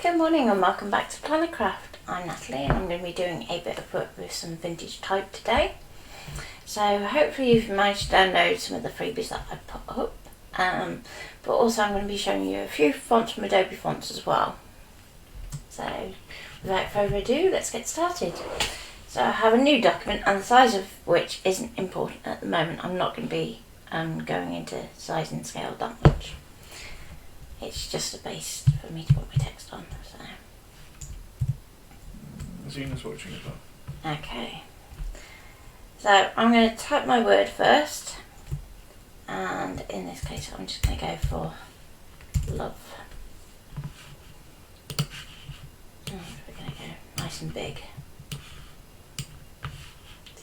Good morning and welcome back to Plannercraft. I'm Natalie and I'm going to be doing a bit of work with some vintage type today. So hopefully you've managed to download some of the freebies that I put up, but also I'm going to be showing you a few fonts from Adobe Fonts as well. So without further ado, let's get started. So I have a new document, and the size of which isn't important at the moment. I'm not going to be going into size and scale that much. It's just a base for me to put my text on. Zena's watching as well. Okay. So I'm going to type my word first, and in this case I'm just going to go for love. And we're going to go nice and big.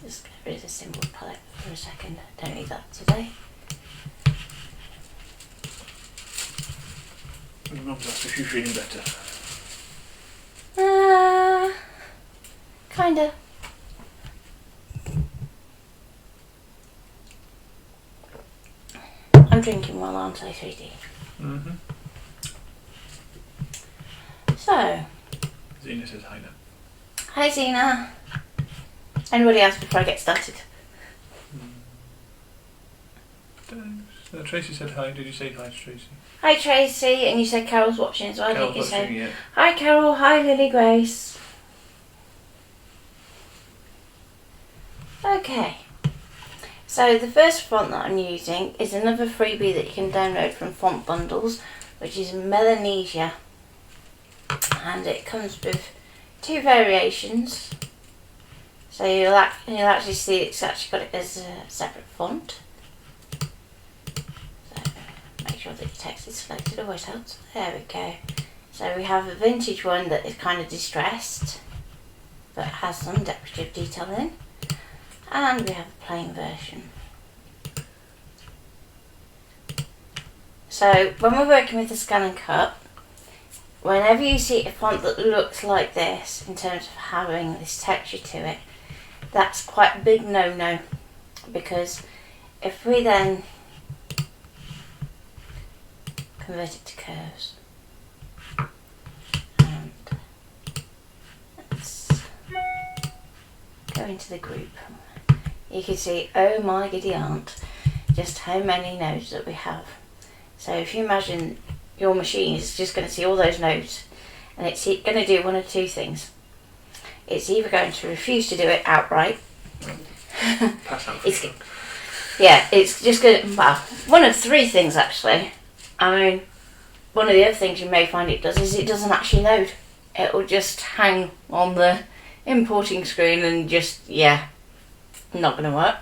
Just get rid of the symbol palette for a second. Don't need that today. Your mum's asked if you're feeling better. Kinda. I'm drinking well, aren't I, sweetie? Mm-hmm. So. Zena says hi now. Hi, Zena. Anybody else before I get started? Tracy said hi. Did you say hi to Tracy? Hi, Tracy. And you said Carol's watching as well. Carol's didn't you watching, say? yeah. Hi, Carol. Hi, Lily Grace. Okay. So the first font that I'm using is another freebie that you can download from Font Bundles, which is Melanesia. And it comes with two variations. So you'll actually see it's actually got it as a separate font. So make sure that your text is selected, always helps. There we go. So we have a vintage one that is kind of distressed, but has some decorative detail in. And we have a plain version. So when we're working with the scan and cut, whenever you see a font that looks like this in terms of having this texture to it, that's quite a big no-no, because if we then convert it to curves, and let's go into the group, you can see, oh my giddy aunt, just how many nodes that we have. So if you imagine your machine is just going to see all those nodes, and it's going to do one of two things. It's either going to refuse to do it outright. Pass out. It's just going to, well, one of three things actually. I mean, one of the other things you may find it does is it doesn't actually load. It will just hang on the importing screen and just, not going to work.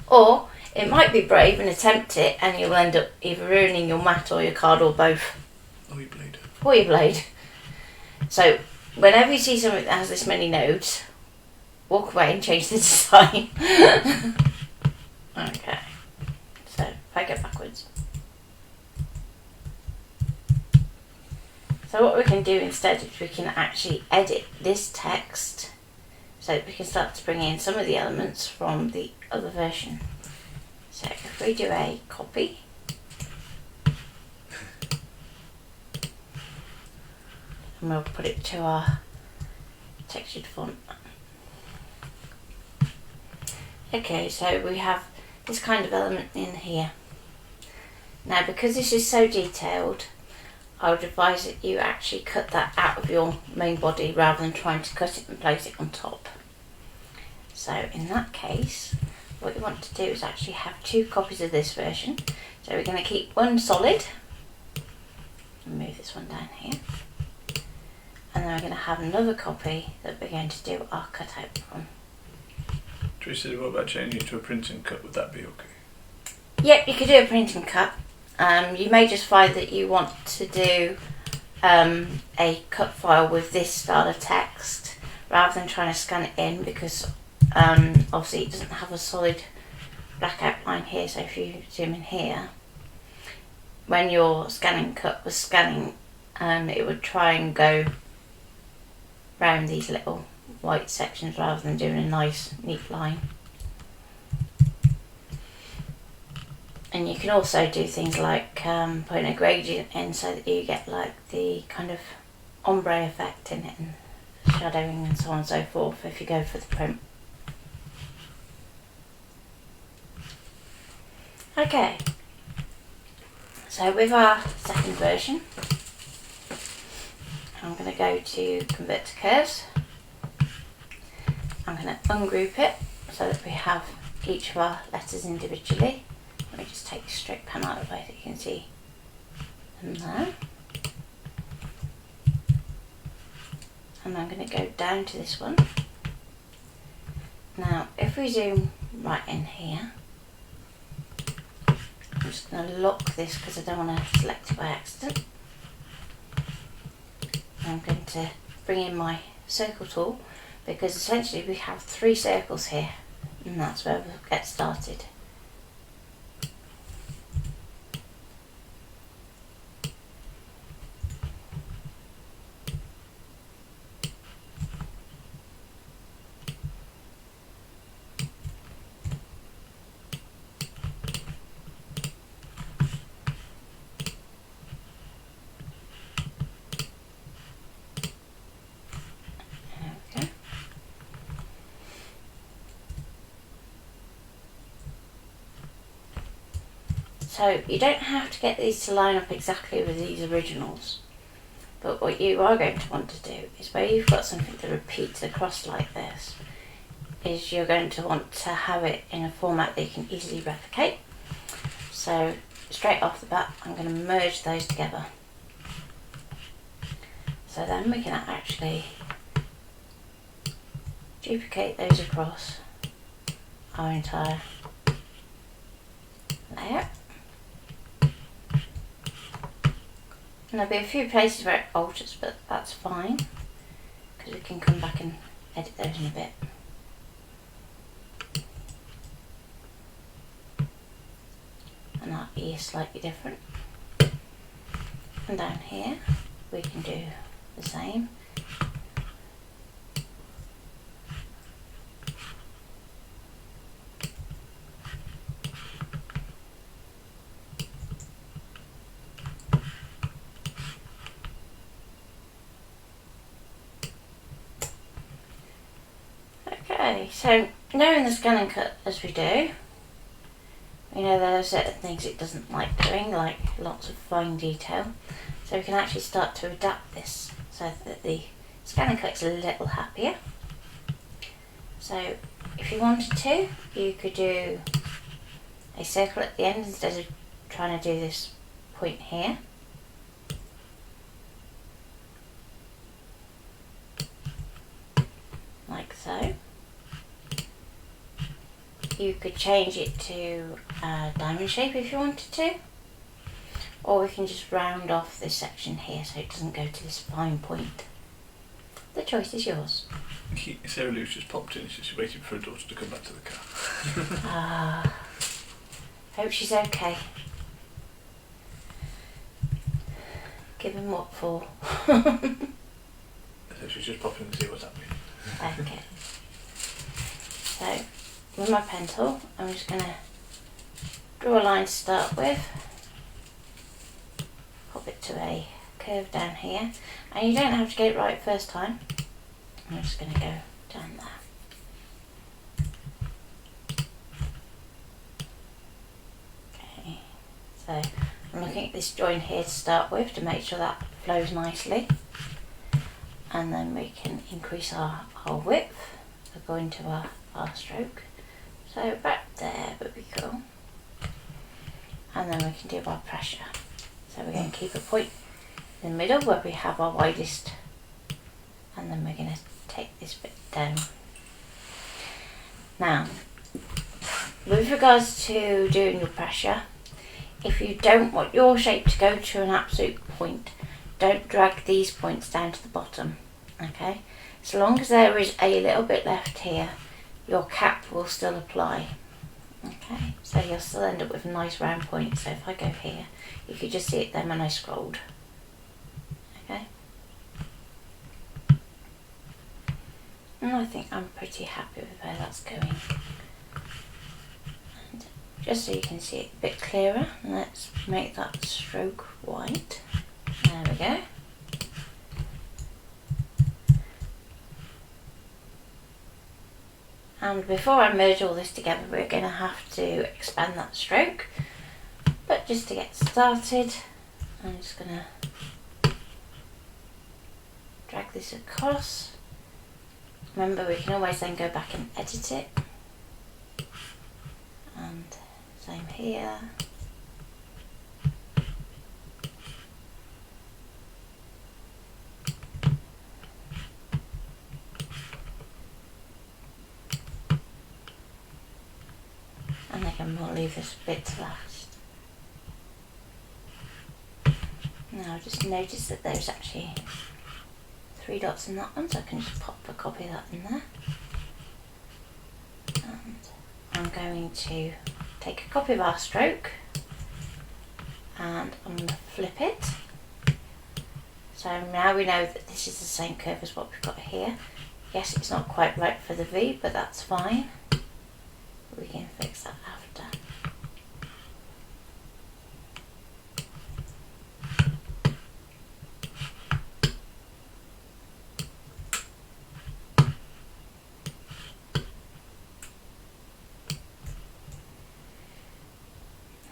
Or it might be brave and attempt it, and you'll end up either ruining your mat or your card or both. Or your blade. Or your blade. So whenever you see something that has this many nodes, walk away and change the design. Okay. So if I go backwards. So what we can do instead is we can actually edit this text so that we can start to bring in some of the elements from the other version. So if we do a copy, and we'll put it to our textured font. Okay, so we have this kind of element in here. Now because this is so detailed, I would advise that you actually cut that out of your main body rather than trying to cut it and place it on top. So in that case, what you want to do is actually have two copies of this version. So we're going to keep one solid, and move this one down here, and then we're going to have another copy that we're going to do our cutout from. Tracy, what about changing it to a print and cut? Would that be okay? Yep, you could do a print and cut. You may just find that you want to do a cut file with this style of text rather than trying to scan it in, because obviously it doesn't have a solid black outline here. So if you zoom in here, when your scanning cut was scanning, it would try and go round these little white sections rather than doing a nice neat line. And you can also do things like putting a gradient in so that you get like the kind of ombre effect in it and shadowing and so on and so forth if you go for the print. Okay, so with our second version, I'm going to go to convert to curves. I'm going to ungroup it so that we have each of our letters individually. Let me just take the straight pen out of the way so you can see them there. And I'm going to go down to this one. Now, if we zoom right in here, I'm just going to lock this because I don't want to select it by accident. I'm going to bring in my circle tool because essentially we have 3 circles here, and that's where we'll get started. So you don't have to get these to line up exactly with these originals, but what you are going to want to do is where you've got something that repeats across like this, is you're going to want to have it in a format that you can easily replicate. So straight off the bat, I'm going to merge those together. So then we can actually duplicate those across our entire layer. And there'll be a few places where it alters, but that's fine because we can come back and edit those in a bit. And our E is slightly different. And down here we can do the same. Okay, so knowing the scan and cut as we do, we know there are certain things it doesn't like doing, like lots of fine detail. So we can actually start to adapt this so that the scan and cut is a little happier. So if you wanted to, you could do a circle at the end instead of trying to do this point here. Like so. You could change it to a diamond shape if you wanted to, or we can just round off this section here so it doesn't go to this fine point. The choice is yours. Sarah Lou's just popped in, she's waiting for her daughter to come back to the car. Hope she's okay. Give him what for? So she's just popping in to see what's happening. Okay. So, with my pen tool, I'm just going to draw a line to start with, pop it to a curve down here, and you don't have to get it right first time. I'm just going to go down there. Okay, so I'm looking at this join here to start with to make sure that flows nicely, and then we can increase our width according to our stroke. So about there would be cool. And then we can do our pressure. So we're going to keep a point in the middle where we have our widest, and then we're going to take this bit down. Now, with regards to doing your pressure, if you don't want your shape to go to an absolute point, don't drag these points down to the bottom, okay? So long as there is a little bit left here, your cap will still apply. Okay, so you'll still end up with a nice round point. So if I go here, you could just see it then when I scrolled. Okay, and I think I'm pretty happy with where that's going. And just so you can see it a bit clearer. Let's make that stroke white. There we go. And before I merge all this together, we're going to have to expand that stroke. But just to get started, I'm just going to drag this across. Remember, we can always then go back and edit it. And same here. And again, we'll leave this bit to last. Now just notice that there's actually 3 dots in that one, so I can just pop a copy of that in there. And I'm going to take a copy of our stroke and I'm going to flip it. So now we know that this is the same curve as what we've got here. Yes, it's not quite right for the V, but that's fine. We can fix that after.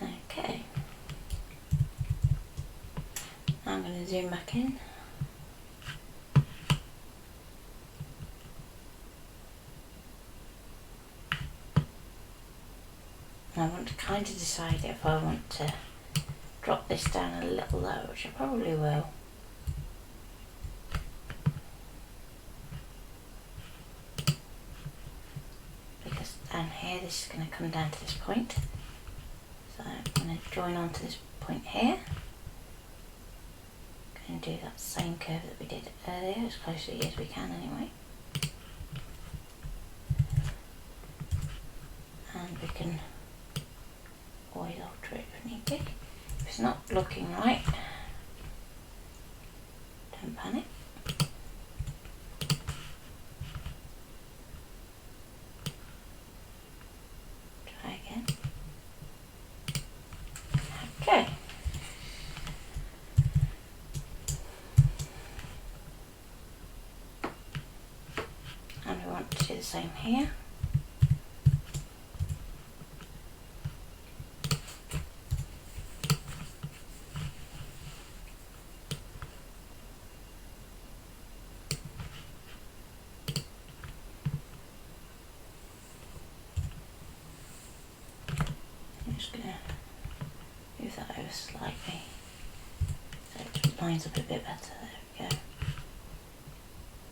Okay. Now I'm going to zoom back in. I want to kind of decide if I want to drop this down a little lower, which I probably will. Because down here this is going to come down to this point. So I'm going to join onto this point here. Going to do that same curve that we did earlier, as closely as we can anyway. And we can always alter it if need be. If it's not looking right, don't panic. Try again. Okay. And we want to do the same here. I'm just going to move that over slightly so it lines up a bit better. There we go.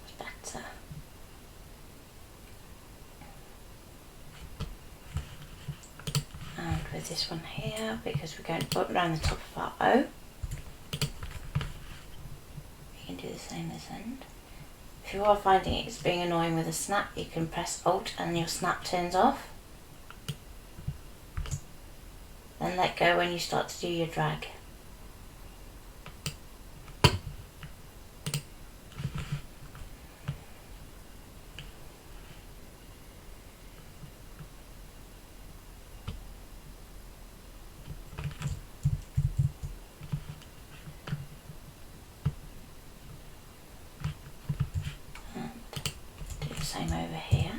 It's better. And with this one here, because we're going up around the top of our O, you can do the same this end. If you are finding it's being annoying with a snap, you can press Alt and your snap turns off. Then let go when you start to do your drag. And do the same over here.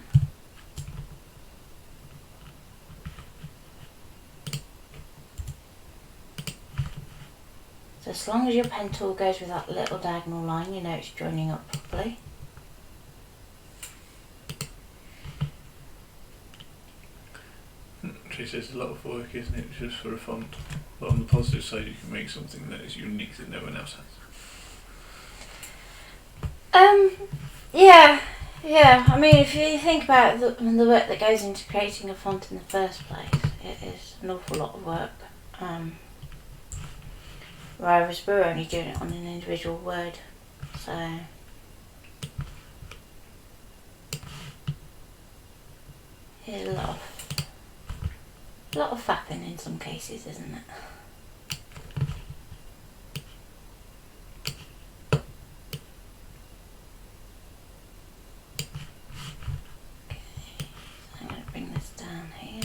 So as long as your pen tool goes with that little diagonal line, you know it's joining up properly. She says it's a lot of work, isn't it, just for a font? But on the positive side, you can make something that is unique that no one else has. Yeah. I mean, if you think about the work that goes into creating a font in the first place, it is an awful lot of work. Whereas we're only doing it on an individual word, so it's a lot of fapping in some cases, isn't it? Okay, so I'm going to bring this down here.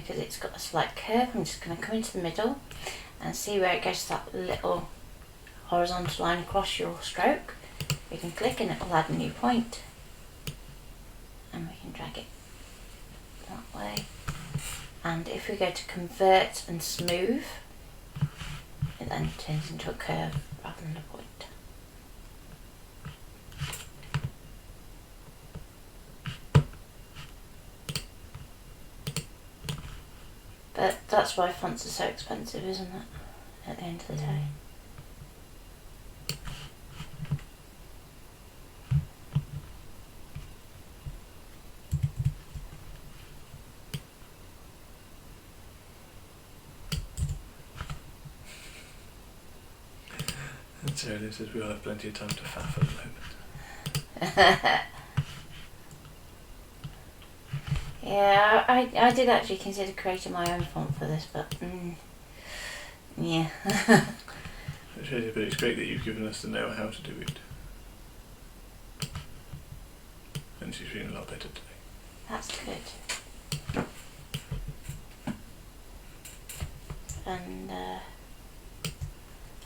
because it's got a slight curve, I'm just going to come into the middle and see where it goes to that little horizontal line across your stroke. We can click and it will add a new point, and we can drag it that way. And if we go to convert and smooth, it then turns into a curve rather than a point. But that's why fonts are so expensive, isn't it? At the end of the day. And so this says we all have plenty of time to faff at the moment. Yeah, I did actually consider creating my own font for this, but yeah. But it's great that you've given us the know-how to do it. And she's feeling a lot better today. That's good. And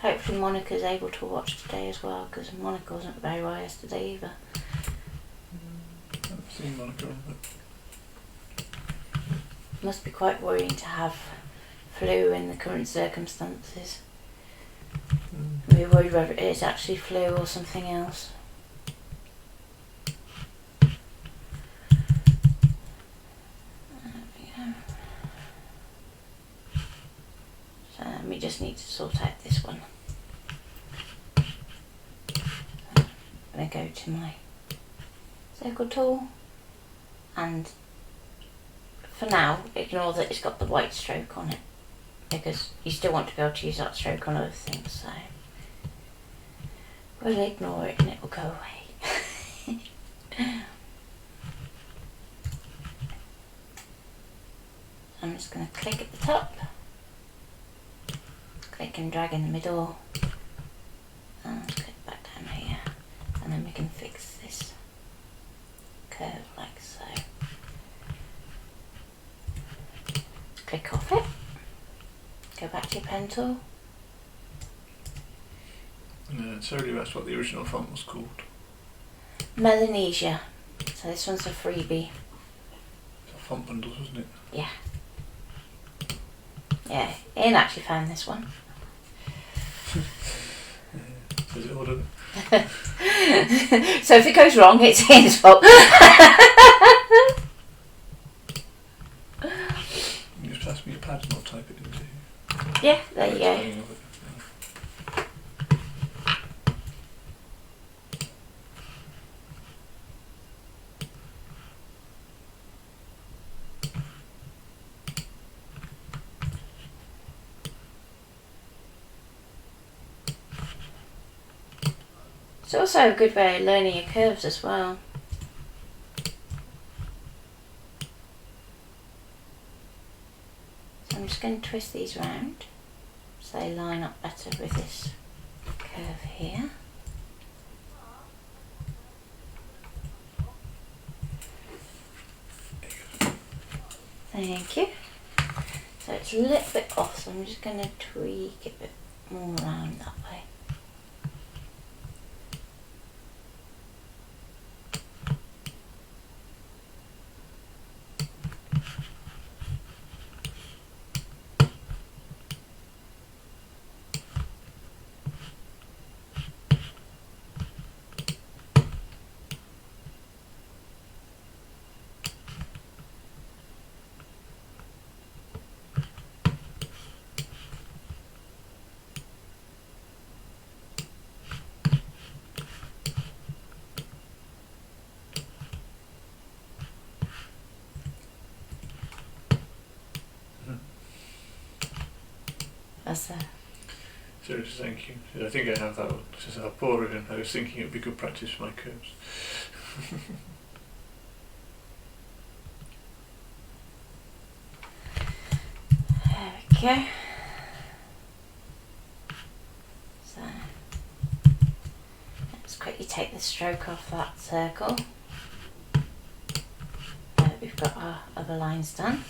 hopefully Monica's able to watch today as well, because Monica wasn't very well yesterday either. I haven't seen Monica on that. Must be quite worrying to have flu in the current circumstances. We're worried whether it is actually flu or something else. There we go. So we just need to sort out this one. I'm going to go to my circle tool, and for now ignore that it's got the white stroke on it, because you still want to be able to use that stroke on other things, so we'll ignore it and it will go away. I'm just going to click at the top, click and drag in the middle, and click back down here, and then we can fix this curve like so. Click off it, go back to your pen tool. And Sarah, you asked what the original font was called. Melanesia. So this one's a freebie. It's font bundles, wasn't it? Yeah. Yeah, Ian actually found this one. Says it ordered. So if it goes wrong, it's Ian's fault. You just pass me your pad and I'll type it into. Yeah, there you go. It's also a good way of learning your curves as well. So I'm just going to twist these round so they line up better with this curve here. Thank you. So it's a little bit off, so I'm just going to tweak it a bit more around that way. That's Seriously, thank you. I think I have that one. Just how poor it is. I was thinking it would be good practice for my curves. There we go. So let's quickly take the stroke off that circle. We've got our other lines done.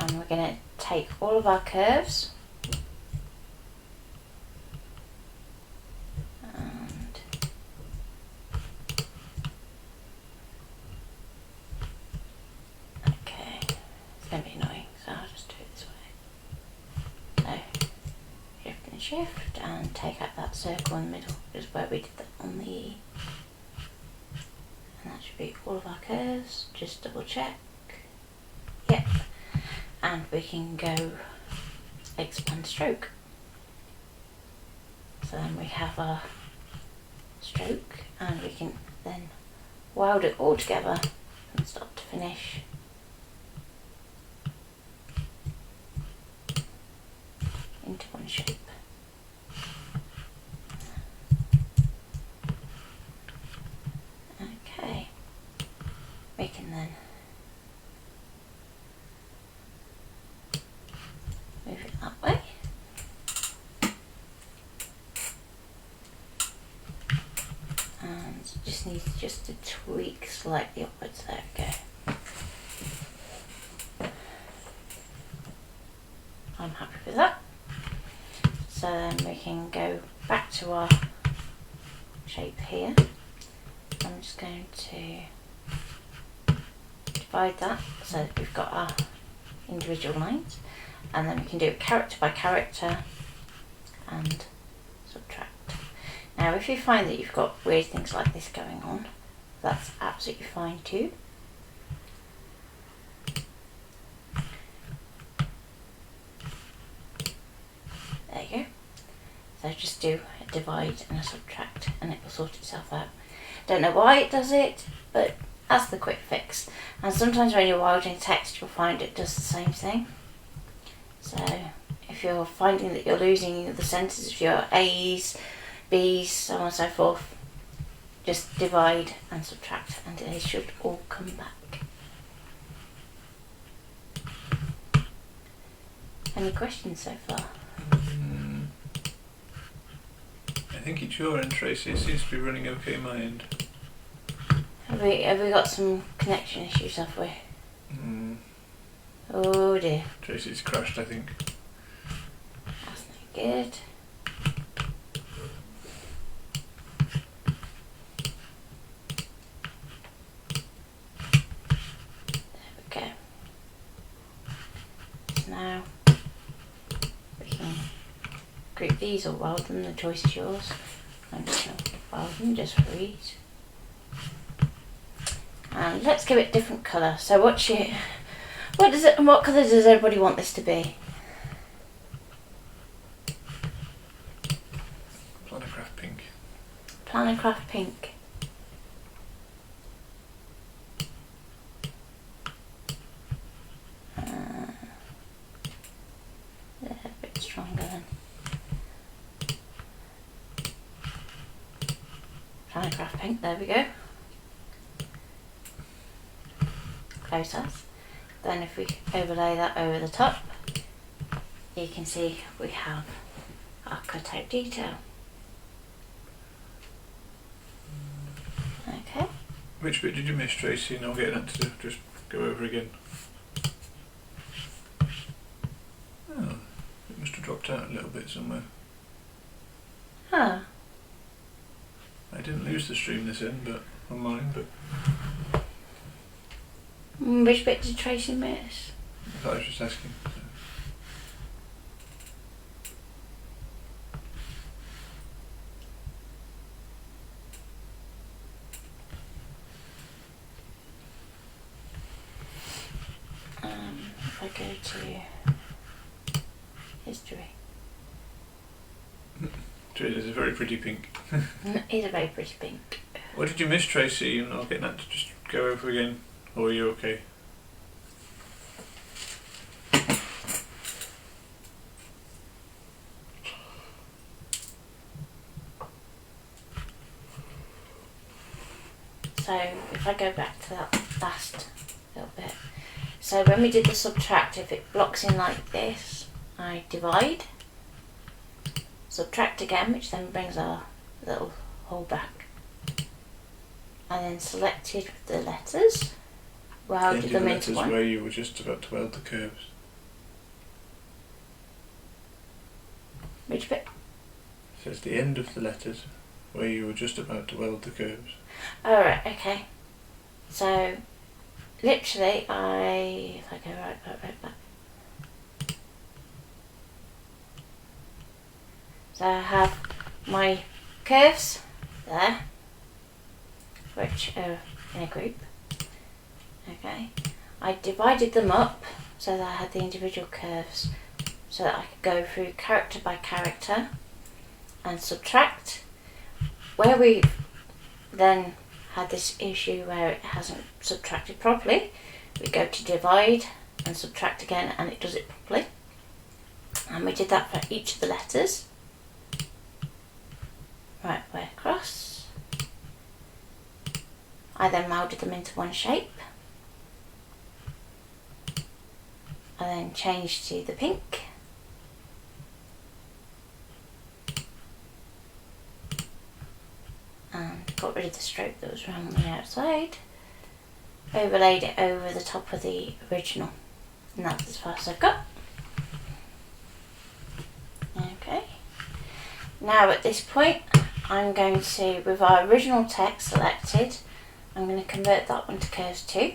and we're going to take all of our curves and okay, it's going to be annoying, so I'll just do it this way. So shift and shift and take out that circle in the middle, just where we did that on the E. And that should be all of our curves. Just double check. Yep. And we can go expand stroke. So then we have our stroke and we can then weld it all together from start to finish. Into one shape. Okay. We can then move it that way. And just needs just to tweak slightly upwards. There we go. I'm happy with that. So then we can go back to our shape here. I'm just going to divide that so that we've got our individual lines, and then we can do it character by character and subtract. Now if you find that you've got weird things like this going on, that's absolutely fine too. There you go. So just do a divide and a subtract and it will sort itself out. Don't know why it does it, but that's the quick fix. And sometimes when you're wilding text, you'll find it does the same thing. So if you're finding that you're losing the centres of your A's, B's, so on and so forth, just divide and subtract and they should all come back. Any questions so far? I think it's your end, Tracy. It seems to be running okay on my end. Have we got some connection issues, have we? Oh dear. Tracy's crashed, I think. That's not good. There we go. So now we can group these or weld them, the choice is yours. I'm just going to weld them just for ease. And let's give it a different colour. So what colour does everybody want this to be? Planocraft pink. Planocraft pink. They're a bit stronger then. Planocraft pink, there we go. Close as. Then if we overlay that over the top, you can see we have our cutout detail. Okay. Which bit did you miss, Tracy? And I'll get that to just go over again. Oh, it must have dropped out a little bit somewhere. Huh. I didn't lose the stream this end, but on mine, but Which bit did Tracy miss? I was just asking. If I go to history. Tracy, it's a very pretty pink. It is a very pretty pink. What did you miss, Tracy? And I'll get that to just go over again. Or are you okay? So if I go back to that last little bit. So when we did the subtract, if it blocks in like this, I divide, subtract again, which then brings our little hole back. And then selected the letters, welded them into one. Where you were just about to weld the curves. Which bit? It says the end of the letters where you were just about to weld the curves. Oh, right, okay. So, literally, if I go right back. So I have my curves there, which are in a group. Okay. I divided them up so that I had the individual curves so that I could go through character by character and subtract. Where we then had this issue where it hasn't subtracted properly, we go to divide and subtract again and it does it properly. And we did that for each of the letters. Right way across. I then melded them into one shape. I then changed to the pink. And got rid of the stroke that was around the outside. Overlaid it over the top of the original. And that's as far as I've got. Okay. Now at this point, I'm going to, with our original text selected, I'm going to convert that one to curves too.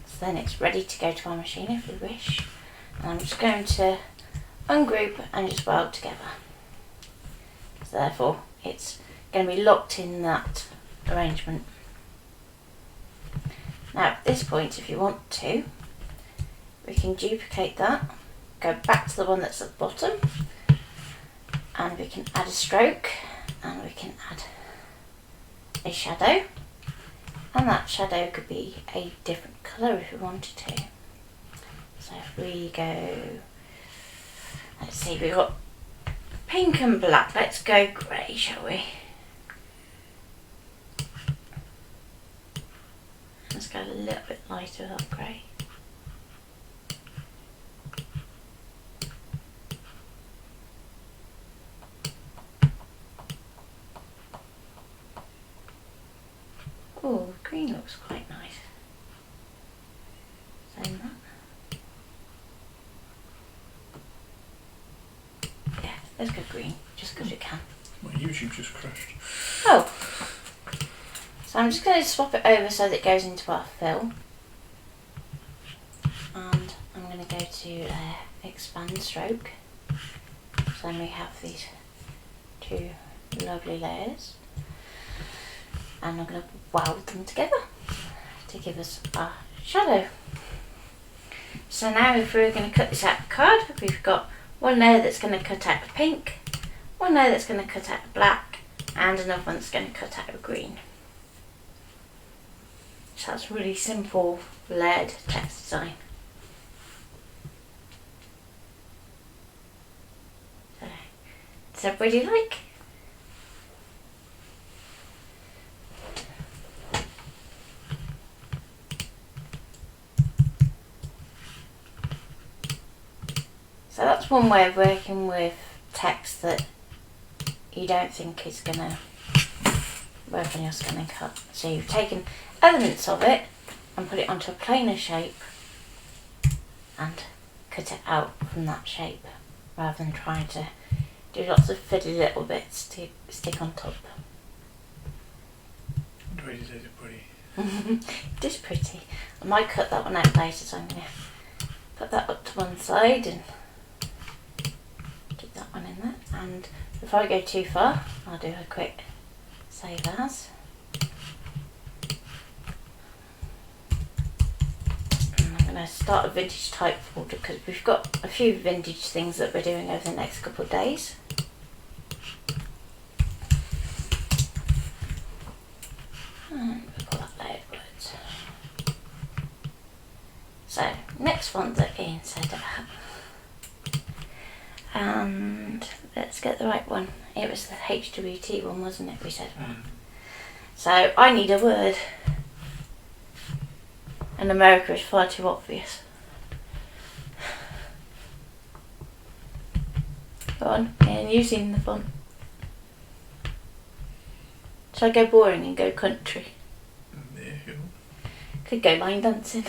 So then it's ready to go to our machine if we wish. And I'm just going to ungroup and just weld together. So therefore it's going to be locked in that arrangement. Now at this point, if you want to, we can duplicate that, go back to the one that's at the bottom, and we can add a stroke, and we can add a shadow, and that shadow could be a different colour if we wanted to. So if we go, let's see, we've got pink and black, let's go grey, shall we? Let's go a little bit lighter with that grey. Oh, green looks quite nice. Same that. Yeah, let's go green, just because we can. My YouTube just crashed. Oh! So I'm just going to swap it over so that it goes into our fill. And I'm going to go to expand stroke. So then we have these two lovely layers. And I'm going to weld them together to give us our shadow. So now if we're going to cut this out of the card, we've got one layer that's going to cut out the pink, one layer that's going to cut out the black, and another one that's going to cut out the green. So that's really simple layered text design. So, does everybody like? So that's one way of working with text that you don't think is going to work on your scanning cut. So you've taken elements of it and put it onto a planar shape and cut it out from that shape rather than trying to do lots of fiddly little bits to stick on top. The way you did it pretty. It is pretty. I might cut that one out later, so I'm going to put that up to one side and that one in there. And before I go too far, I'll do a quick save as. And I'm going to start a vintage type folder because we've got a few vintage things that we're doing over the next couple of days. And we've got that layered words. So next font that Ian said about. And let's get the right one. It was the HWT one, wasn't it, we said? So I need a word. And America is far too obvious. Go on, and using the font. Shall I go boring and go country? Yeah. Could go line dancing.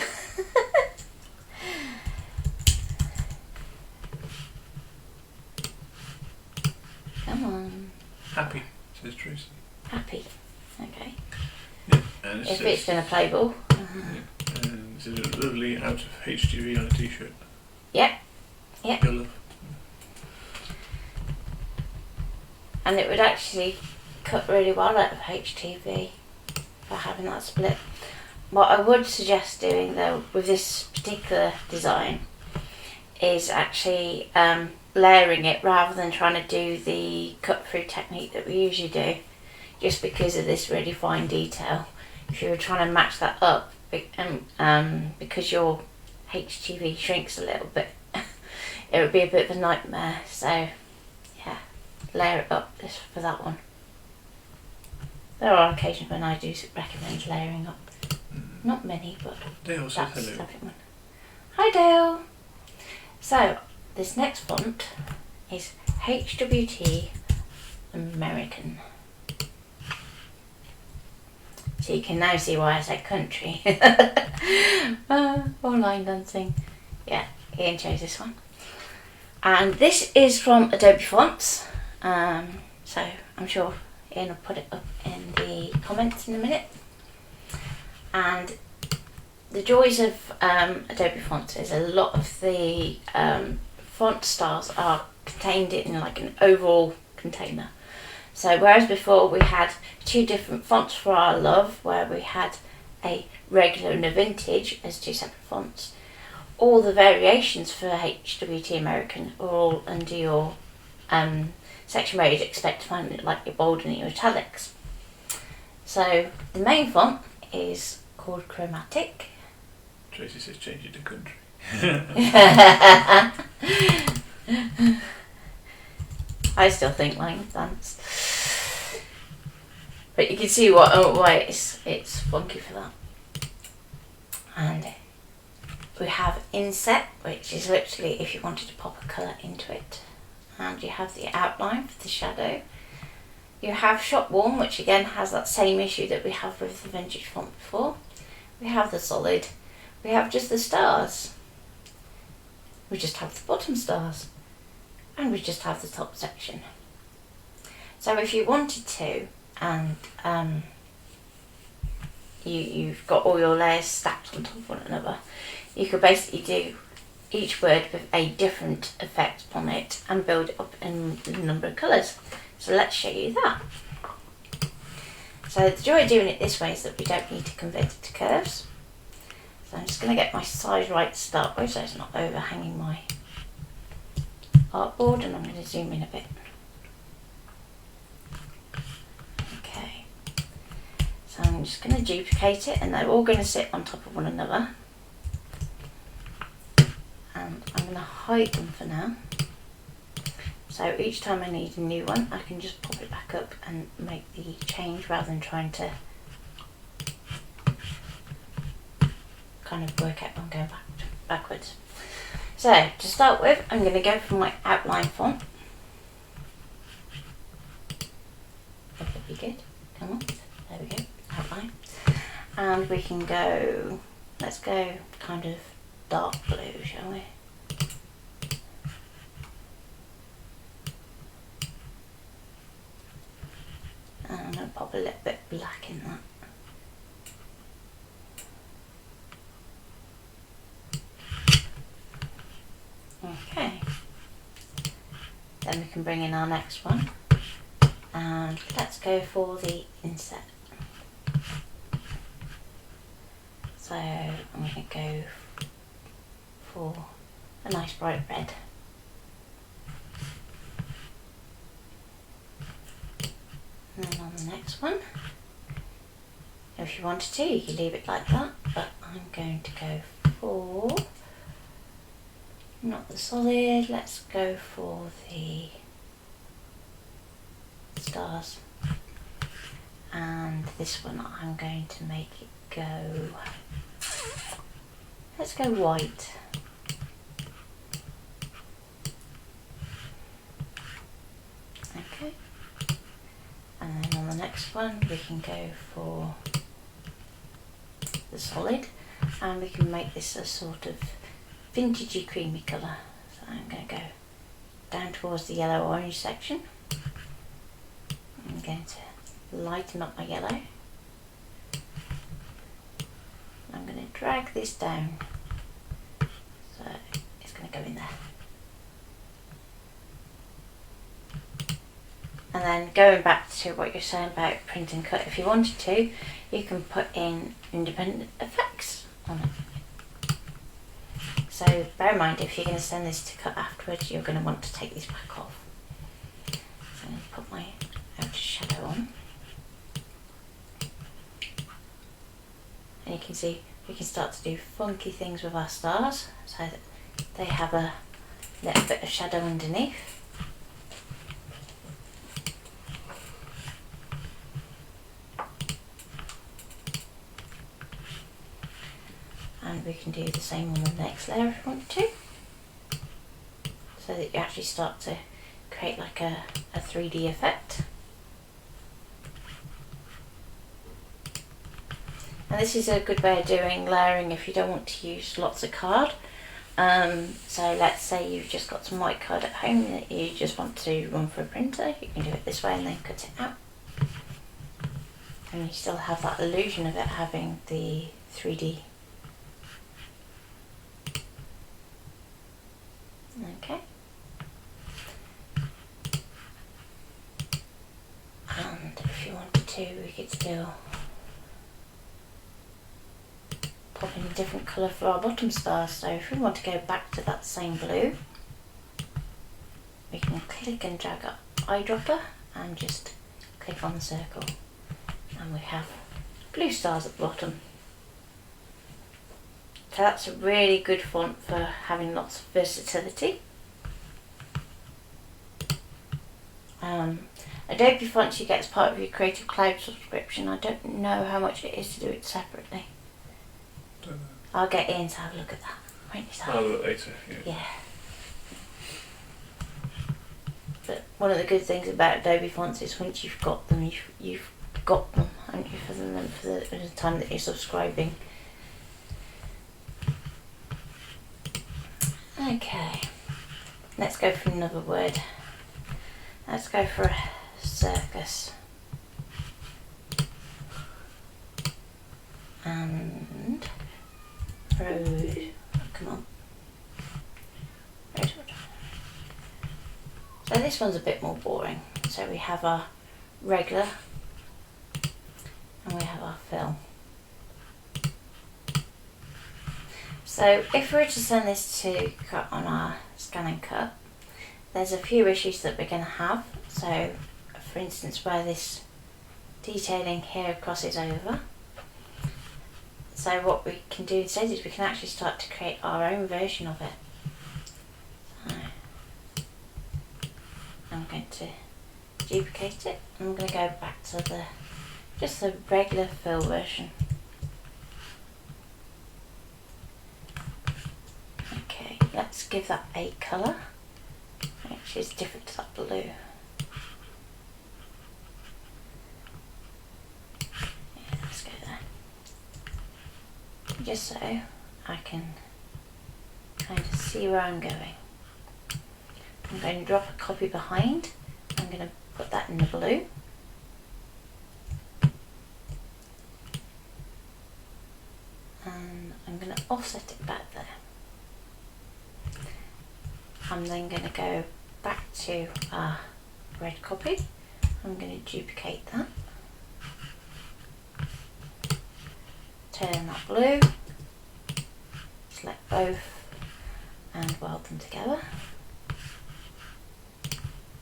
on. Happy, says Tracy. Happy. Okay. Yeah, and it If says, it's been a playable. yeah, and it's a lovely out of HTV on a t-shirt. Yep. Yep. Your love. And it would actually cut really well out of HTV for having that split. What I would suggest doing though with this particular design is actually layering it rather than trying to do the cut through technique that we usually do, just because of this really fine detail. If you were trying to match that up, because your HTV shrinks a little bit, it would be a bit of a nightmare. So yeah, layer it up just for that one. There are occasions when I do recommend layering up. Not many, but Dale says that's hello. everyone. Hi Dale! So, this next font is HWT American. So you can now see why I said country. Or line dancing. Yeah, Ian chose this one. And this is from Adobe Fonts. So I'm sure Ian will put it up in the comments in a minute. And the joys of Adobe Fonts is a lot of the font styles are contained in like an overall container. So whereas before we had two different fonts for our love, where we had a regular and a vintage as two separate fonts, all the variations for HWT American are all under your section where you'd expect to find it, like your bold and your italics. So the main font is called Chromatic. Tracy says change it to country. I still think line dance, but you can see why it's funky for that. And we have inset, which is literally if you wanted to pop a colour into it, and you have the outline for the shadow. You have shot worn, which again has that same issue that we have with the vintage font before. We have the solid. We have just the stars. We just have the bottom stars. And we just have the top section. So if you wanted to, and you've got all your layers stacked on top of one another, you could basically do each word with a different effect on it and build it up in a number of colours. So let's show you that. So the joy of doing it this way is that we don't need to convert it to curves. So I'm just going to get my size right to start with so it's not overhanging my artboard, and I'm going to zoom in a bit. Okay, so I'm just going to duplicate it, and they're all going to sit on top of one another. And I'm going to hide them for now. So each time I need a new one, I can just pop it back up and make the change rather than trying to kind of work out when I'm going backwards. So to start with, I'm going to go for my outline font. That would be good. Come on, there we go, outline. And we can go, let's go kind of dark blue, shall we? And I'm going to pop a little bit black in that. Okay, then we can bring in our next one, and let's go for the inset. So I'm going to go for a nice bright red. And then on the next one, if you wanted to, you could leave it like that, but I'm going to go for not the solid, let's go for the stars. And this one I'm going to make it go, let's go white. Okay. And then on the next one we can go for the solid, and we can make this a sort of vintagey creamy colour. So I'm going to go down towards the yellow orange section. I'm going to lighten up my yellow. I'm going to drag this down, so it's going to go in there. And then going back to what you're saying about print and cut, if you wanted to, you can put in independent effects on it. So bear in mind, if you're going to send this to cut afterwards, you're going to want to take this back off. So I'm going to put my outer shadow on. And you can see we can start to do funky things with our stars, so that they have a little bit of shadow underneath. And we can do the same on the next layer if you want to, so that you actually start to create like a 3D effect. And this is a good way of doing layering if you don't want to use lots of card. So let's say you've just got some white card at home that you just want to run for a printer, you can do it this way and then cut it out. And you still have that illusion of it having the 3D. Okay. And if you wanted to, we could still pop in a different colour for our bottom stars. So if we want to go back to that same blue, we can click and drag our eyedropper and just click on the circle, and we have blue stars at the bottom. So that's a really good font for having lots of versatility. Adobe Fonts you get as part of your Creative Cloud subscription. I don't know how much it is to do it separately. Don't know. I'll get in to have a look at that. Won't you, I'll look later. Yeah. But one of the good things about Adobe Fonts is once you've got them, you've got them, haven't you, for the time that you're subscribing. Okay, let's go for another word. Let's go for a circus. And road. Come on. Road. So this one's a bit more boring. So we have our regular and we have our fill. So if we were to send this to cut on our scan and cut, there's a few issues that we're going to have. So for instance, where this detailing here crosses over. So what we can do instead is we can actually start to create our own version of it. So I'm going to duplicate it. I'm going to go back to just the regular fill version. Okay, let's give that a colour, which is different to that blue. Yeah, let's go there. Just so I can kind of see where I'm going. I'm going to drop a copy behind. I'm going to put that in the blue. And I'm going to offset it back there. I'm then going to go back to our red copy. I'm going to duplicate that. Turn that blue. Select both and weld them together.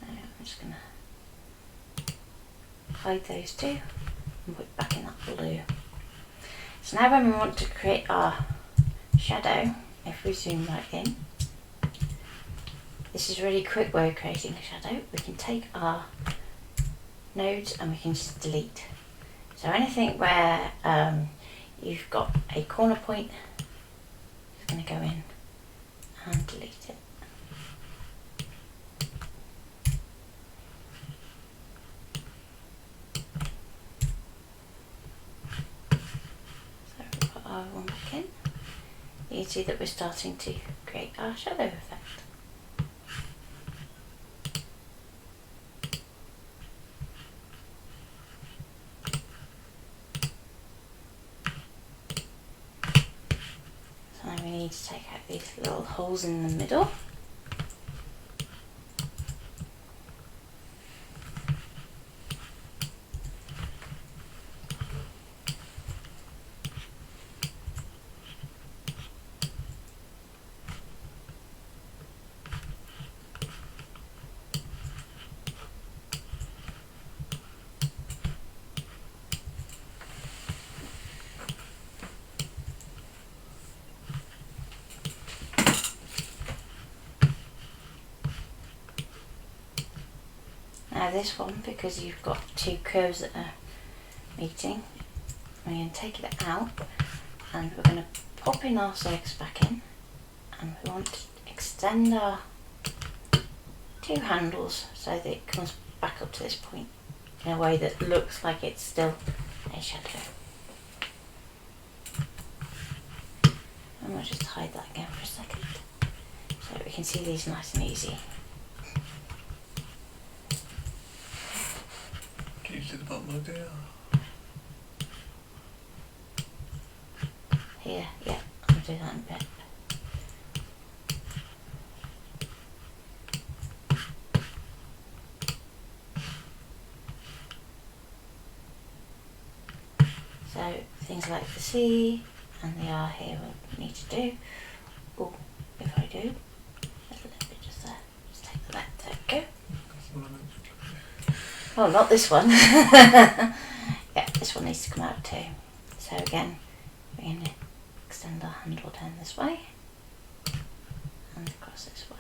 I'm just going to hide those two and put it back in that blue. So now when we want to create our shadow, if we zoom right in, this is a really quick way of creating a shadow. We can take our nodes and we can just delete. So anything where you've got a corner point, it's going to go in and delete it. So we put our one back in. You can see that we're starting to create our shadow effect. take out these little holes in the middle. Now this one, because you've got two curves that are meeting, we're going to take it out and we're going to pop in our circus back in, and we want to extend our two handles so that it comes back up to this point in a way that looks like it's still a shadow. And we'll just hide that again for a second so we can see these nice and easy. Can you see the bottom of there? Here, yeah, I'll do that in a bit. So things like the C and the R here we'll need to do. Oh, if I do, there's a little bit just there. Just take the left, there we go. Oh, not this one. Yeah, this one needs to come out too. So again, we're going to extend our handle down this way and across this way.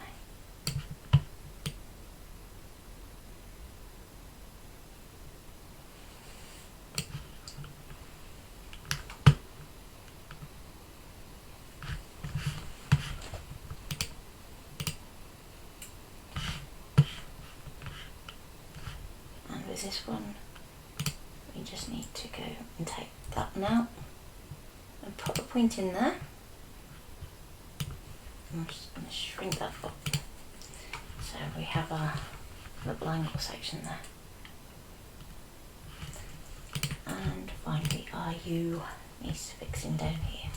And with this one, we just need to go and take that one out and put a point in there. I'm just going to shrink that up so we have our little angle section there. And finally our U needs to fix in down here.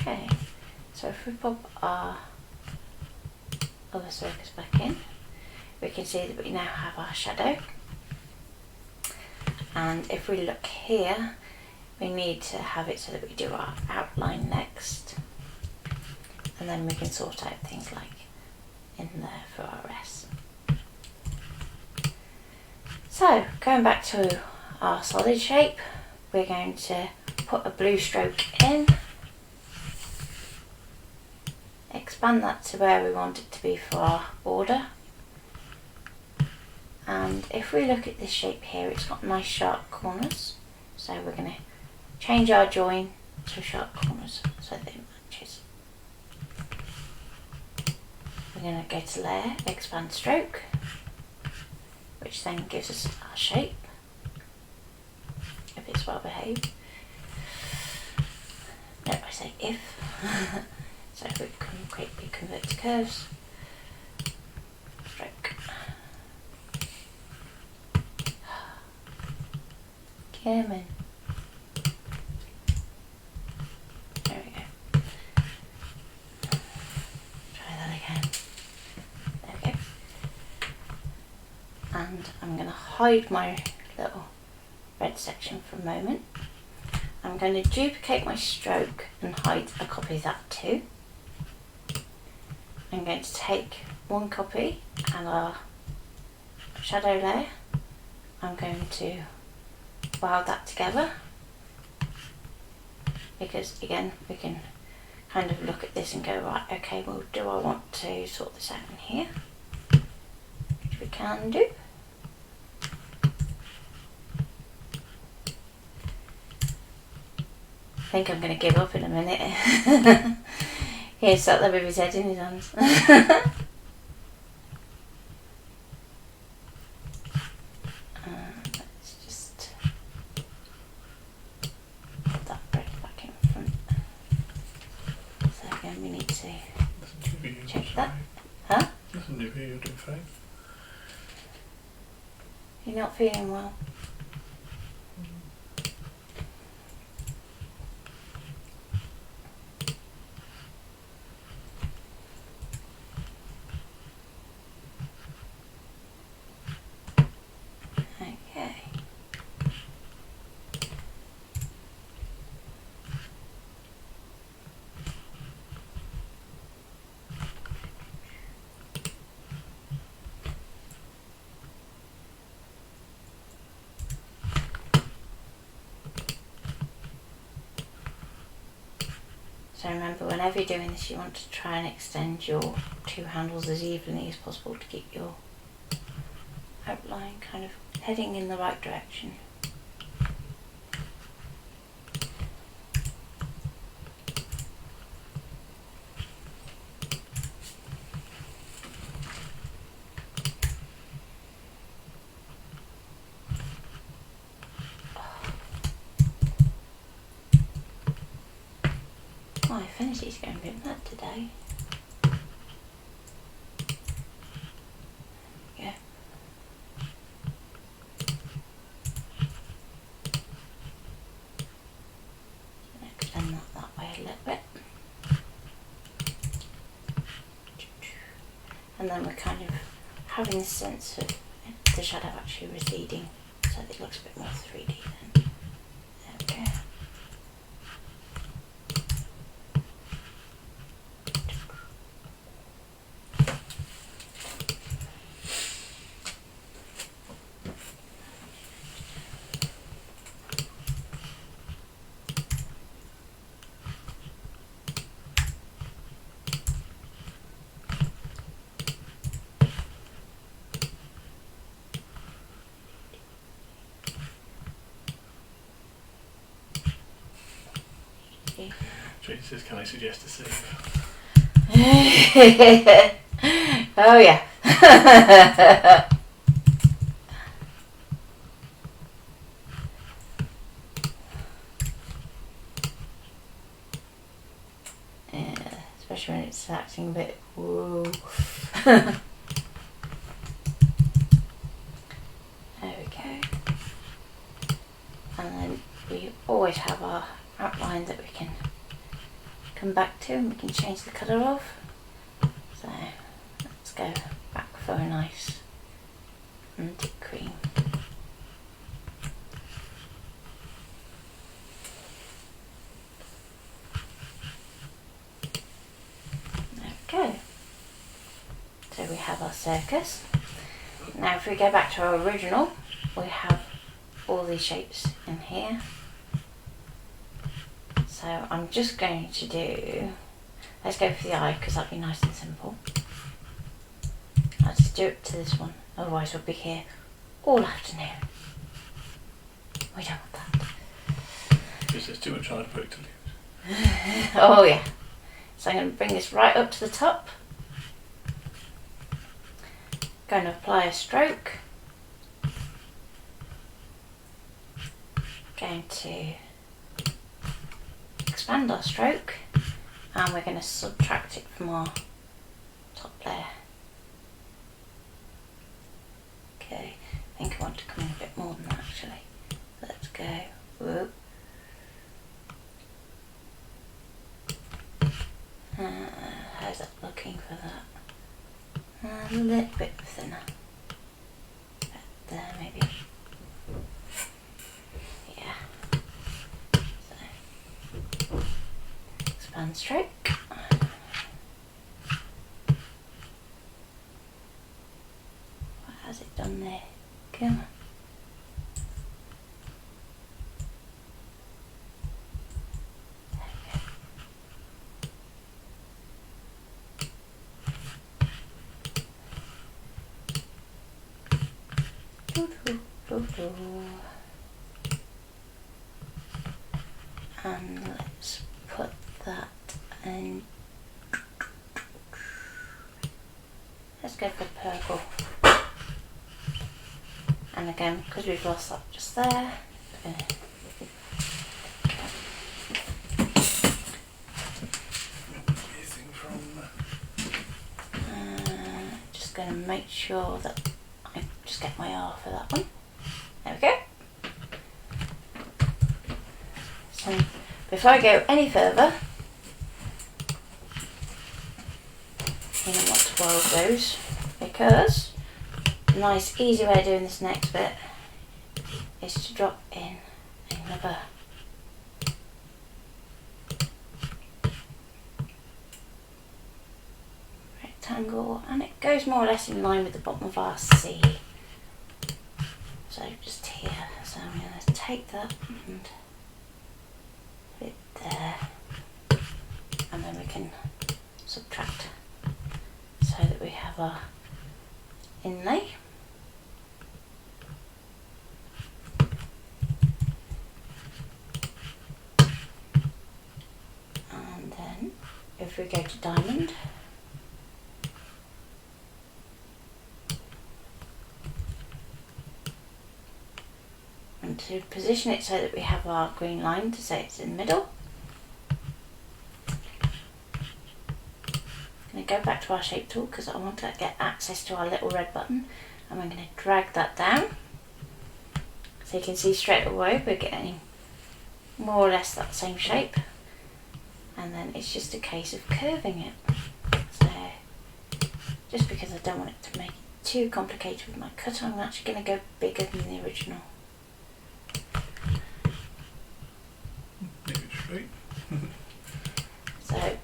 Okay, so if we pop our other circus back in, we can see that we now have our shadow. And if we look here, we need to have it so that we do our outline next, and then we can sort out things like in there for our S. So going back to our solid shape, we're going to put a blue stroke in, expand that to where we want it to be for our border. And if we look at this shape here, it's got nice sharp corners, so we're going to change our join to sharp corners so that it matches. We're going to go to layer, expand stroke, which then gives us our shape if it's well behaved. No, I say if. So we can quickly convert to curves, stroke. Come in. There we go. Try that again. There we go. And I'm going to hide my little red section for a moment. I'm going to duplicate my stroke and hide a copy of that too. I'm going to take one copy and our shadow layer. I'm going to weld that together, because again we can kind of look at this and go, right, okay, well, do I want to sort this out in here? Which we can do. I think I'm going to give up in a minute. He's sat there with his head in his hands. Let's just put that red back in front. So again, we need to check that. Huh? Nothing New here, you're doing fine. You're not feeling well? Okay. So remember, whenever you're doing this, you want to try and extend your two handles as evenly as possible to keep your outline kind of heading in the right direction. My Affinity's going a bit mad today. Yeah. Extend that way a little bit. And then we're kind of having this sense of the shadow actually receding, so that it looks a bit more 3D then. There we go. Jane says, can I suggest a save? Oh yeah. Yeah, especially when it's acting a bit woo. There we go. And then we always have our outline that we can come back to, and we can change the colour of. So let's go back for a nice antique cream. There we go. So we have our circus. Now if we go back to our original, we have all these shapes in here. So I'm just going to do, let's go for the eye because that'd be nice and simple. I'll just do it to this one, otherwise we'll be here all afternoon. We don't want that. Because there's too much hard work to lose. Oh yeah. So I'm going to bring this right up to the top. Going to apply a stroke. Going to expand our stroke, and we're going to subtract it from our top layer. Okay, I think I want to come in a bit more than that actually. Let's go. Whoop. How's that looking for that? A little bit thinner. There maybe. Yeah. So, expand stroke. What has it done there? Come on. And let's put that in. Let's go for purple. And again, because we've lost that just there, just and make sure that I just get my R for that one. There we go. So before I go any further, I want to boil those, because a nice easy way of doing this next bit is to drop in another rectangle, and it goes more or less in line with the bottom of our C. So just here, so I'm going to take that and put it there, and then we can subtract so that we have our inlay. And then if we go to diamond, and to position it so that we have our green line to say it's in the middle, I'm going to go back to our shape tool because I want to get access to our little red button, and we're going to drag that down. So you can see straight away we're getting more or less that same shape, and then it's just a case of curving it. So just because I don't want it to make it too complicated with my cut, I'm actually going to go bigger than the original. Make it straight. So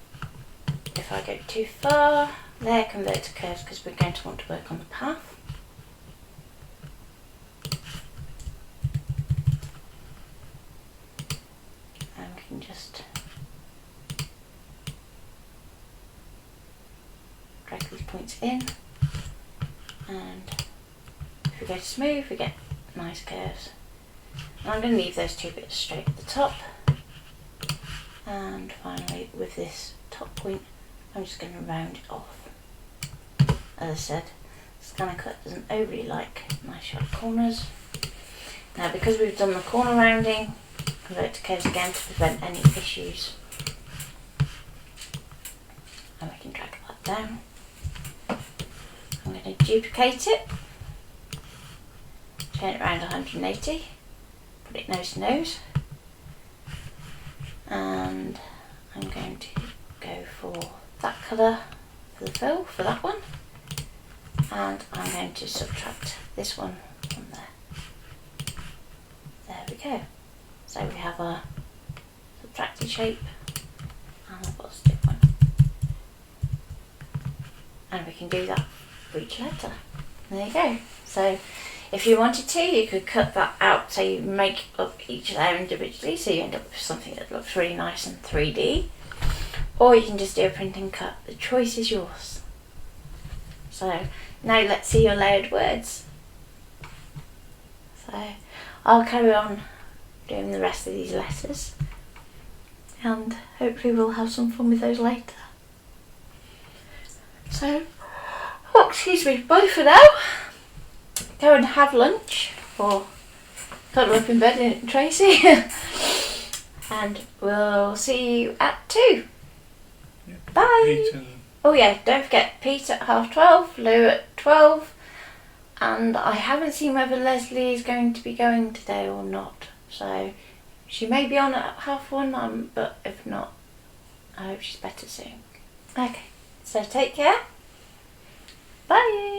if I go too far, there, convert to curves, because we're going to want to work on the path. And we can just drag these points in, and if we go to smooth, we get nice curves. And I'm going to leave those two bits straight at the top, and finally with this top point I'm just going to round it off. As I said, this kind of cut doesn't overly like nice sharp corners. Now because we've done the corner rounding, convert to curves again to prevent any issues, and we can drag that down. I'm going to duplicate it, turn it around 180, put it nose to nose, and I'm going to go for that colour for the fill for that one, and I'm going to subtract this one from there. There we go. So we have a subtracted shape and a positive one, and we can do that for each letter. There you go. So if you wanted to, you could cut that out so you make up each layer individually, so you end up with something that looks really nice and 3D. Or you can just do a print and cut. The choice is yours. So now let's see your layered words. So I'll carry on doing the rest of these letters, and hopefully we'll have some fun with those later. So, oh, excuse me, bye for now. Go and have lunch, or cuddle up in bed in Tracy. And we'll see you at 2. Yeah. Bye. Pete and Oh yeah, don't forget Pete at 12:30, Lou at 12, and I haven't seen whether Leslie is going to be going today or not. So she may be on at 1:30, but if not, I hope she's better soon. Okay, so take care. Bye.